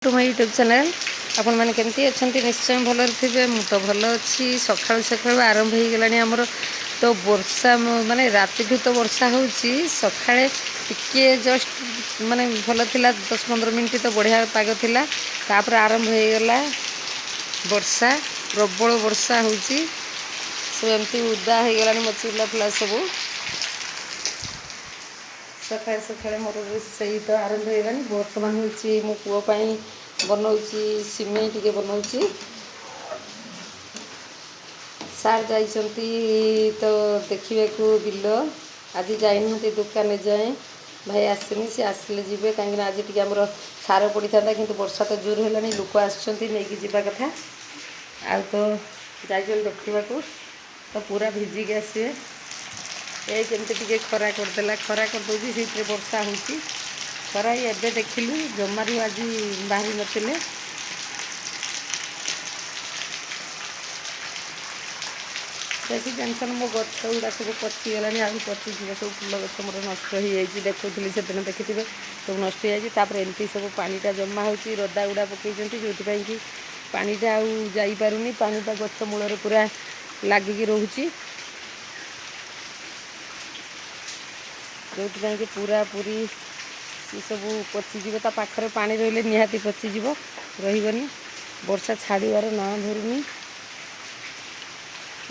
To my YouTube channel आपण मैंने केमती अच्छा निश्चय भल थे मु तो भल अच्छी सका सका आरंभ हो गलानी आमर तो वर्षा माने राति तो वर्षा हो सका टिके जस्ट माने भल थिला 10-15 मिनट तो बढ़िया पाग थिला तापर आरंभ हो गला वर्षा प्रबल वर्षा हो सब एमती उदा हो गलानी मो चूला फुला सब सका सका मोर रोषे तो आरंभ होगानी बर्तमान हूँ मो पुओं बनाऊँगी सिमेई टे बनाऊँगी सार जाइंट तो देखा बिल आज जाइना दुकान जाए भाई आसनी सी आसिले जी कहीं आज टी आम सार पड़ी था कि वर्षा तो जोर है लोक आसवा कथा आ तो जाइए देखा तो पूरा भिजिक आसवे ये जमती टे खरा करदेला खरा करदे से वर्षा हो खरा एवं देखिलु जमारू आज बाहरी नथिले देखी टेंशन मो गछ गुड़ा सब पचिगला आज पचिज सब फुल गछ मोर नष्ट हो जाए देखुली से दिन देखिए सब नष्ट हो जाए एमती सब पानीटा जमा हो रदा गुड़ा पकई जो कि पानीटा आईपारूनी पानीटा गछ मूल पूरा लगिकी रोचे जो कि पूरा पूरी सब पचिज पाखे पानी रही निहाती पचिज रही वर्षा छाड़ार ना धरुनी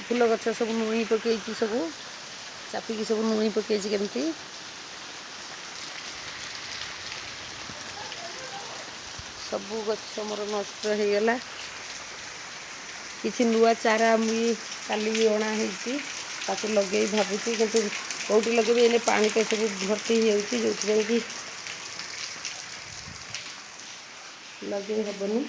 फुल गछ सब नुई पकई सब चापिकी सब नुई पकई केमती सबू गछ मोर नष्ट हो गला किसी नुआ चारा मुझे काली अणाई लगे भावुची कि कौटी लगे एने पानी तो सब भर्ती हो कि लगे हेनी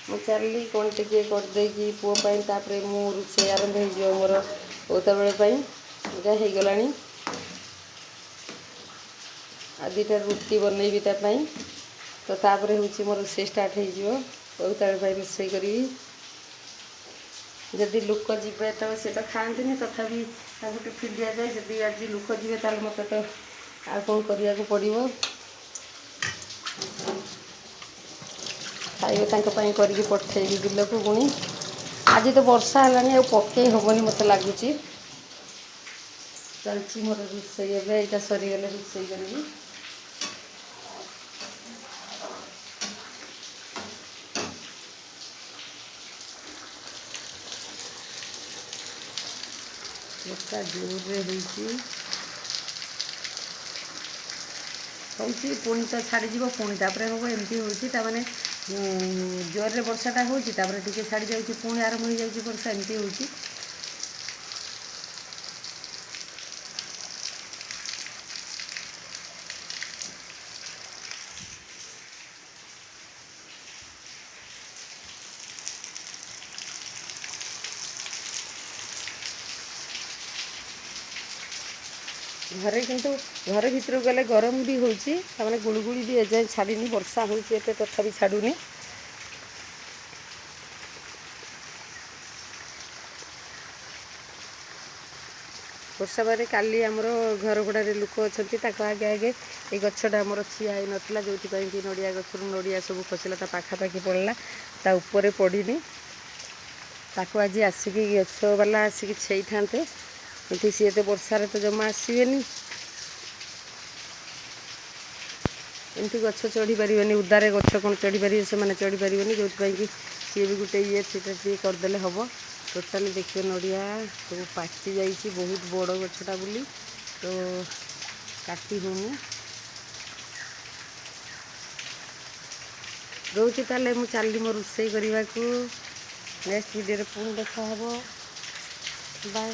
मुझे चलि कौन टे करदे पुओं तापर मु रोषे आरंभ हो मोर उता बेले हो गला आ दुटा रुटी बनईबी तो तापर हूँ मोर रोषे स्टार्ट हो रोषे करी जदि लोक जी तो सी तो खाती तथापि टिफिन दि जाए जदि आज लोक जी मत तो आ कौन करने को पड़ो खाइबे करके पठेबी बिल को पुणी आज तो वर्षा है पकई हेनी मत लगुच चलती मोर रोषे यहाँ सरीगले रोषे करी वर्षा जोर होची पुणी तो छाड़ीज पुणी तापर हम एमती होने जोर वर्षाटा होती टे छाड़ी जाऊँगी पुणी आरंभ हो जाऊँगी वर्षा एमती होची घरे किंतु घर भीतर गले गरम भी होने गुड़गुड़ी भी एजाए छाड़ी वर्षा होती तथा छाड़ूनी वर्षा बारे काली आमर घर गुड़ारे लोक अच्छा आगे आगे ये गछटा आमर ठिया हो नाला जो कि नड़िया गचर नड़िया सब खसला पाखापाखि पड़ला ता ऊपर पड़नी ताको आज आसिक गछ वाला आसिक छई था कि सी तो वर्षार तो जमा आसबे एमती गछ चढ़ी पारे उदारे गछ कौन चढ़ी पारे से मैंने चढ़ी पारे जो कि सी भी गोटे ये टे करदे हम टोटाली देखिए नड़िया सब पाची जाइए बहुत बड़ गछटा बोली तो काटी होनी रोचे ताले मु चली मो रोषे करने को नेक्स्ट वीडियो पुणी देखा बाय।